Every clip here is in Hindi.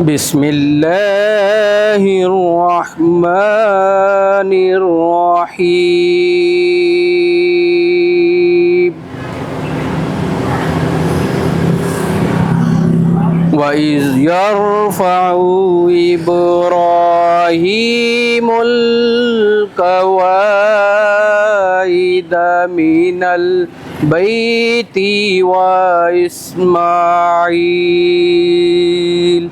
बिस्मिल्लाहिर्रहमानिर्रहीम वइज़ यरफ़उ इब्राहीमुल क़वाइद मिनल बैती व इस्माईल।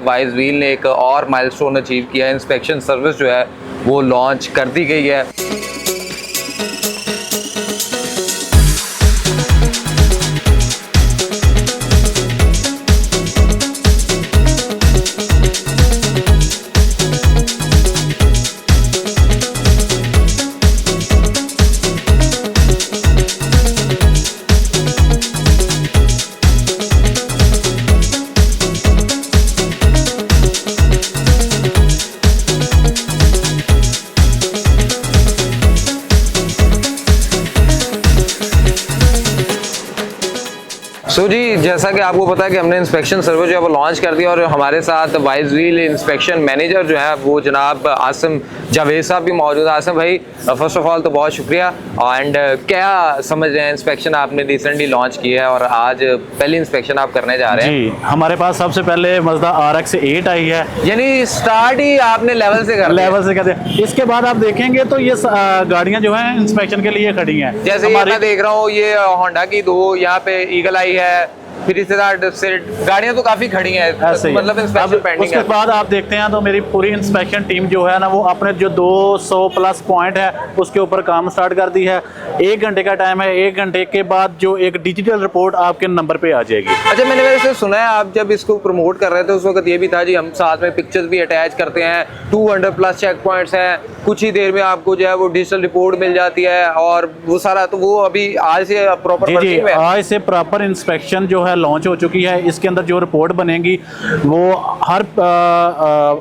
वाइज व्हील ने एक और माइलस्टोन अचीव किया है, इंस्पेक्शन सर्विस जो है वो लॉन्च कर दी गई है। जी जैसा कि आपको पता है कि हमने इंस्पेक्शन सर्विस जो है वो लॉन्च कर दिया और हमारे साथ वाइज व्हील इंस्पेक्शन मैनेजर जो है वो जनाब आसिम जावेद साहब भी मौजूद है। आसिम भाई फर्स्ट ऑफ ऑल तो बहुत शुक्रिया। एंड क्या समझ रहे हैं, इंस्पेक्शन आपने रिसेंटली लॉन्च की है और आज पहली इंस्पेक्शन आप करने जा रहे हैं? जी हमारे पास सबसे पहले मज़दा RX 8 आई है, यानी स्टार्ट ही आपने लेवल से कर दिया। इसके बाद आप देखेंगे तो ये गाड़ियां जो हैं इंस्पेक्शन के लिए खड़ी हैं। जैसे मैं देख रहा हूँ ये होंडा की 2, यहाँ पे ईगल आई है, फिर इससे गाड़ियां तो काफी खड़ी हैं, मतलब इंस्पेक्शन पेंडिंग है। उसके बाद आप देखते हैं तो मेरी पूरी इंस्पेक्शन टीम जो है ना वो अपने जो 200 प्लस पॉइंट है उसके ऊपर काम स्टार्ट कर दी है। 1 घंटे का टाइम है, 1 घंटे के बाद जो एक डिजिटल रिपोर्ट आपके नंबर पे आ जाएगी। अच्छा, मैंने वैसे सुना है आप जब इसको प्रमोट कर रहे थे उस वक्त ये भी था जी हम साथ में पिक्चर्स भी अटैच करते हैं, 200 प्लस चेक पॉइंट्स हैं, कुछ ही देर में आपको जो है वो डिजिटल रिपोर्ट मिल जाती है और वो सारा, तो वो अभी आज से प्रॉपर आज से प्रॉपर इंस्पेक्शन जो है लॉन्च हो चुकी है। इसके अंदर जो रिपोर्ट बनेगी वो हर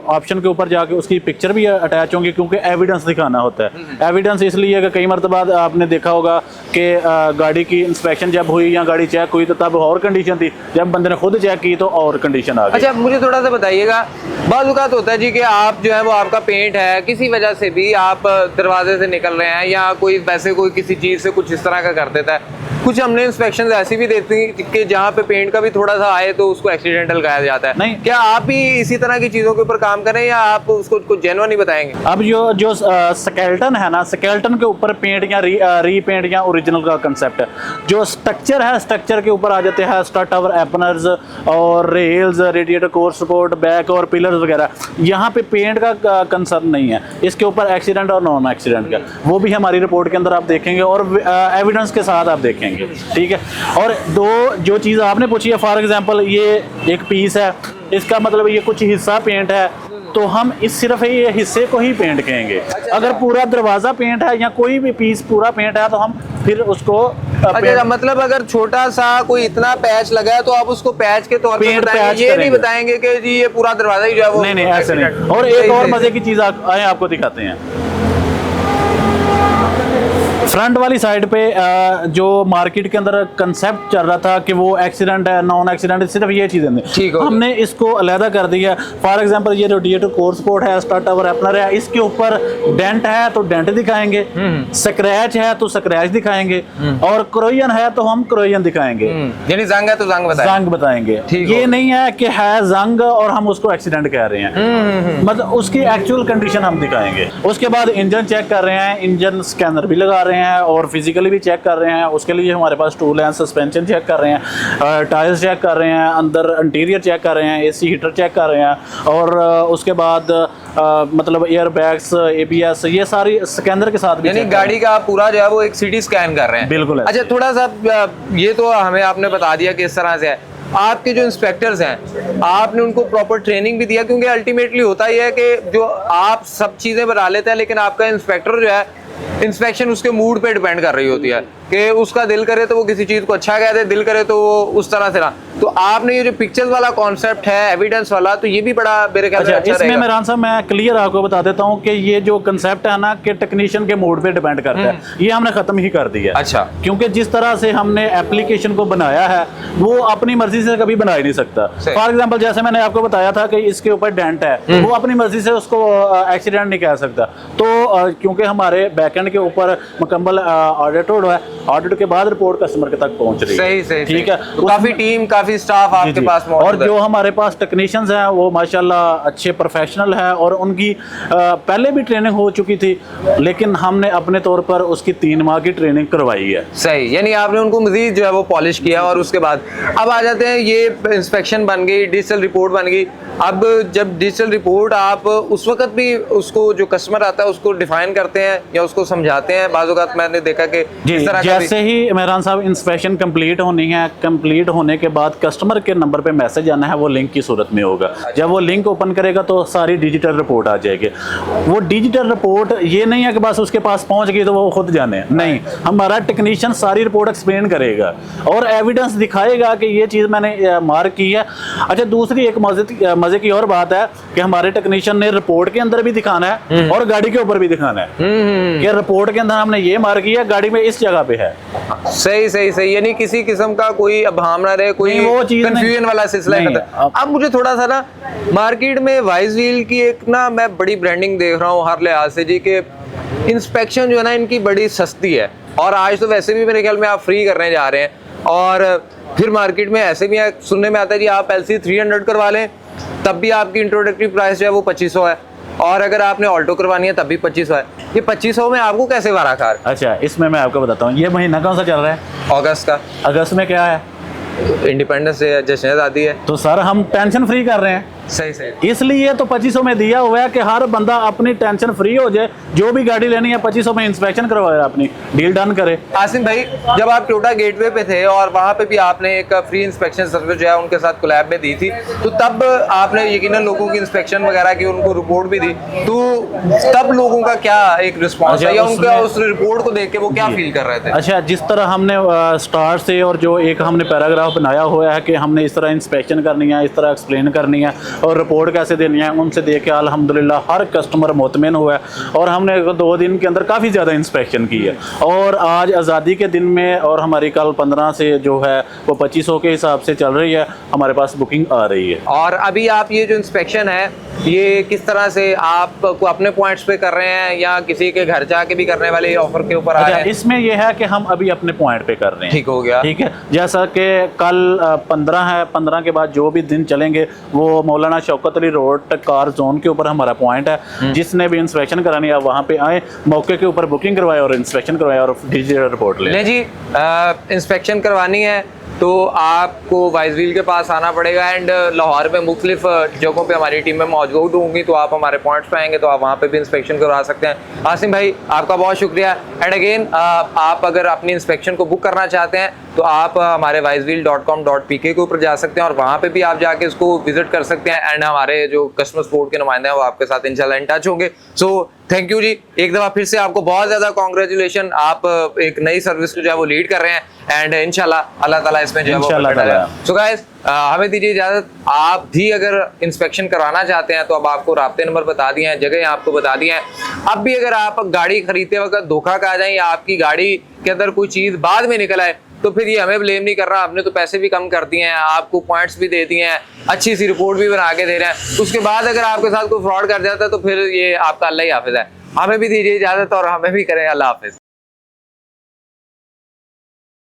ऑप्शन के ऊपर जाके उसकी पिक्चर भी अटैच होंगी, क्योंकि एविडेंस दिखाना होता है। एविडेंस इसलिए कि कई मरतबा आपने देखा होगा कि गाड़ी की इंस्पेक्शन जब हुई या गाड़ी चेक हुई तो तब और कंडीशन थी, जब बंदे ने खुद चेक की तो और कंडीशन आ गई। अच्छा, मुझे थोड़ा सा बताइएगा, बाज़ औक़ात होता है जी कि आप जो है वो आपका पेंट है, किसी वजह से भी आप दरवाजे से निकल रहे हैं या कोई वैसे कोई किसी चीज़ से कुछ इस तरह का कर देता है। कुछ हमने इंस्पेक्शन ऐसी भी देखती कि जहाँ पे पेंट का भी थोड़ा सा आए तो उसको एक्सीडेंटल कहा जाता है। नहीं, क्या आप भी इसी तरह की चीज़ों के ऊपर काम करें या आप उसको कुछ जेन्युइन ही बताएंगे? अब जो स्केलेटन है ना, स्केलेटन के ऊपर पेंट या रीपेंट या ओरिजिनल का कंसेप्ट है। जो स्ट्रक्चर है, स्ट्रक्चर के ऊपर आ जाते हैं स्टार्ट टावर, एपनर्स और rails, radiator core support, back और पिलर्स वगैरह। यहाँ पे पेंट का कंसर्न नहीं है, इसके ऊपर एक्सीडेंट और नॉन एक्सीडेंट का वो भी हमारी रिपोर्ट के अंदर आप देखेंगे और एविडेंस के साथ आप देखेंगे। ठीक है। और जो चीज़ आपने पूछी है, फॉर एग्जांपल ये एक पीस है, इसका मतलब ये कुछ हिस्सा पेंट है तो हम सिर्फ ये हिस्से को ही पेंट कहेंगे। अगर पूरा दरवाजा पेंट है या कोई भी पीस पूरा पेंट है तो हम फिर उसको मतलब अगर छोटा सा कोई इतना पैच लगा है तो आप उसको पैच के तौर पे बताएंगे, ये नहीं बताएंगे कि जी ये पूरा दरवाजा ही जो है वो। नहीं, ऐसे नहीं। और एक और मजे की चीज़ आए आपको दिखाते हैं। फ्रंट वाली साइड पे जो मार्केट के अंदर कंसेप्ट चल रहा था कि वो एक्सीडेंट है, नॉन एक्सीडेंट, सिर्फ ये चीजें थी, हमने इसको अलहदा कर दिया। फॉर एग्जांपल ये रेडिएटर कोर सपोर्ट है, स्टार्ट टावर एपनर है, इसके ऊपर डेंट है तो डेंट दिखाएंगे, स्क्रैच है तो स्क्रैच दिखाएंगे और क्रोयन है तो हम क्रोयन दिखाएंगे। यानी जंग है तो जंग बताएंगे। ये नहीं है कि है जंग और हम उसको एक्सीडेंट कह रहे हैं, मतलब उसकी एक्चुअल कंडीशन हम दिखाएंगे। उसके बाद इंजन चेक कर रहे हैं, इंजन स्कैनर भी लगा रहे हैं और फिजिकली भी चेक कर रहे हैं। उसके लिए हमारे पास टूल हैं, सस्पेंशन चेक कर रहे हैं, टायर्स चेक कर रहे हैं, अंदर इंटीरियर चेक कर रहे हैं, एसी हीटर चेक कर रहे हैं और उसके बाद मतलब एयर बैग्स, ABS, ये सारी स्कैनर के साथ भी, यानी गाड़ी का पूरा जो है वो एक सिटी स्कैन कर रहे हैं। बिल्कुल। अच्छा, थोड़ा सा ये तो हमें आपने बता दिया कि इस तरह से है। आपके जो इंस्पेक्टर्स हैं आपने उनको प्रॉपर ट्रेनिंग भी दिया, क्योंकि अल्टीमेटली होता ही है कि जो आप सब चीज़ें बना लेते हैं लेकिन आपका इंस्पेक्टर जो है इंस्पेक्शन उसके मूड पे डिपेंड कर रही होती है। कि उसका दिल करे तो वो किसी चीज को अच्छा कह दे, दिल करे तो वो उस तरह से ना। तो आपने ये जो पिक्चर्स वाला कॉन्सेप्ट है, एविडेंस वाला, तो ये भी बड़ा मेरे ख्याल से अच्छा इसमें रहेगा। मेहरान साहब मैं क्लियर आपको बता देता हूँ कि ये जो कंसेप्ट है ना कि टेक्नीशियन के मूड पे डिपेंड करता है, ये हमने खत्म ही कर दिया है। अच्छा। क्योंकि जिस तरह से हमने एप्लीकेशन को बनाया है वो अपनी मर्जी से कभी बना ही नहीं सकता। फॉर एग्जांपल जैसे मैंने आपको बताया था कि इसके ऊपर डेंट है, वो अपनी मर्जी से उसको एक्सीडेंट नहीं कह सकता। तो क्योंकि हमारे बैकएंड के ऊपर मुकम्मल ऑडिट है, ऑडिट के बाद रिपोर्ट कस्टमर के तक पहुंच रही है। सही ठीक है। तो काफी टीम, काफी स्टाफ आपके पास मौजूद और है। जो हमारे पास टेक्नीशियंस हैं वो माशाल्लाह अच्छे प्रोफेशनल हैं और उनकी पहले भी ट्रेनिंग हो चुकी थी, लेकिन हमने अपने तौर पर उसकी 3 माह की ट्रेनिंग करवाई है। सही, यानी आपने उनको मजीद जो है वो पॉलिश किया और उसके बाद अब आ जाते हैं, ये इंस्पेक्शन बन गई, डिजिटल रिपोर्ट बन गई। अब जब डिजिटल रिपोर्ट आप उस वक्त भी उसको जो कस्टमर आता है उसको डिफाइन करते हैं या उसको समझाते हैं? बाज़ औक़ात मैंने देखा कि इस तरह जैसे ही मेहरान साहब इंस्पेक्शन कंप्लीट होनी है, कंप्लीट होने के बाद कस्टमर के नंबर पे मैसेज आना है, वो लिंक की सूरत में होगा। जब वो लिंक ओपन करेगा तो सारी डिजिटल रिपोर्ट आ जाएगी। वो डिजिटल रिपोर्ट ये नहीं है कि बस उसके पास पहुंच गई तो वो खुद जाने, नहीं, हमारा टेक्नीशियन सारी रिपोर्ट एक्सप्लेन करेगा और एविडेंस दिखाएगा कि ये चीज़ मैंने मार्क की है। अच्छा, दूसरी एक मजे की और बात है कि हमारे टेक्नीशियन ने रिपोर्ट के अंदर भी दिखाना है और गाड़ी के ऊपर भी दिखाना है कि रिपोर्ट के अंदर हमने ये मार्क किया, गाड़ी में इस जगह पे है। सही सही सही, यानी किसी किस्म का कोई अभाम ना रहे, कोई वो चीज़ कंफ्यूजन वाला सिलसिला नहीं है। अब मुझे थोड़ा सा ना मार्केट में वाइज व्हील की एक ना मैं बड़ी ब्रांडिंग देख रहा हूँ हर लिहाज से जी, के इंस्पेक्शन जो है ना इनकी बड़ी सस्ती है और आज तो वैसे भी मेरे ख्याल में आप फ्री करने जा रहे हैं। और फिर मार्केट में ऐसे भी सुनने में आता है जी आप LC 300 करवा लें तब भी आपकी इंट्रोडक्टरी प्राइस जो है वो 2500 है, और अगर आपने ऑल्टो करवानी है तब भी 2500 है। ये 2500 में आपको कैसे वारा कार? अच्छा, इसमें मैं आपको बताता हूँ, ये महीना कौन सा चल रहा है? अगस्त का। अगस्त में क्या है? इंडिपेंडेंस डे, जश्न आज़ादी है। तो सर हम टेंशन फ्री कर रहे हैं, सही सही, इसलिए तो 2500 में दिया हुआ है कि हर बंदा अपनी टेंशन फ्री हो जाए, जो भी गाड़ी लेनी है 2500 में इंस्पेक्शन करवाए, अपनी डील डन करे। आसिम भाई, जब आप टोयोटा गेटवे पे थे और वहाँ पे भी आपने एक फ्री इंस्पेक्शन सर्विस जो है उनके साथ कोलैब में दी थी, तो तब आपने यकीनन लोगों की इंस्पेक्शन वगैरह की, उनको रिपोर्ट भी दी, तो तब लोगों का क्या एक रिस्पॉन्स है या उनका उस रिपोर्ट को देख के वो क्या फील कर रहे थे? अच्छा, जिस तरह हमने स्टार्ट से और जो एक हमने पैराग्राफ बनाया हुआ है कि हमने इस तरह इंस्पेक्शन करनी है, इस तरह एक्सप्लेन करनी है और रिपोर्ट कैसे देनी है, उनसे देख के अल्हम्दुलिल्लाह हर कस्टमर मुतमिन हुआ है और हमने 2 दिन के अंदर काफ़ी ज़्यादा इंस्पेक्शन की है। और आज आज़ादी के दिन में और हमारी कल 15 से जो है वो 2500 के हिसाब से चल रही है, हमारे पास बुकिंग आ रही है। और अभी आप ये जो इंस्पेक्शन है ये किस तरह से आप को अपने पॉइंट्स पे कर रहे हैं या किसी के घर जाके भी करने वाले ऑफर के ऊपर आ रहे हैं? इसमें यह है कि हम अभी अपने पॉइंट पे कर रहे हैं। ठीक हो गया। ठीक है, जैसा कि कल 15 है, 15 के बाद जो भी दिन चलेंगे वो मौलाना Shaukat Ali road car zone के ऊपर हमारा पॉइंट है। जिसने भी इंस्पेक्शन करानी है वहाँ पे आए, मौके के ऊपर बुकिंग करवाए और इंस्पेक्शन करवाए और डिजिटल रिपोर्ट ले जी। इंस्पेक्शन करवानी है तो आपको वाइज व्हील के पास आना पड़ेगा एंड लाहौर में मुख्तलिफ जगहों पे हमारी टीम में मौजूद होंगी, तो आप हमारे पॉइंट्स पे आएंगे तो आप वहाँ पे भी इंस्पेक्शन करवा सकते हैं। आसिम भाई आपका बहुत शुक्रिया एंड अगेन आप अगर अपनी इंस्पेक्शन को बुक करना चाहते हैं तो आप हमारे wisewheel.com.pk के ऊपर जा सकते हैं और वहाँ पे भी आप जाके इसको विजिट कर सकते हैं एंड हमारे जो कस्टमर सपोर्ट के नुमाइंदे हैं वो आपके साथ इंशाल्लाह इन टच होंगे। सो थैंक यू जी, एक दफ़ा फिर से आपको बहुत ज़्यादा कॉन्ग्रेचुलेशन, आप एक नई सर्विस को जो है वो लीड कर रहे हैं एंड इंशाल्लाह अल्लाह ताला इसमें जो है वो। सो गाइस हमें दीजिए इजाज़त। आप भी अगर इंस्पेक्शन कराना चाहते हैं तो अब आपको राब्ते नंबर बता दिए हैं, जगह आपको बता दी हैं। अब भी अगर आप गाड़ी खरीदते वक्त धोखा खा जाए या आपकी गाड़ी के अंदर कोई चीज़ बाद में निकल आए तो फिर ये हमें ब्लेम नहीं कर रहा, आपने तो पैसे भी कम कर दिए हैं, आपको पॉइंट्स भी दे दिए हैं, अच्छी सी रिपोर्ट भी बना के दे रहे हैं, उसके बाद अगर आपके साथ कोई फ्रॉड कर जाता है तो फिर ये आपका अल्लाह ही हाफिज़ है। हमें भी दीजिए इजाज़त और हमें भी करें अल्लाह हाफिज़।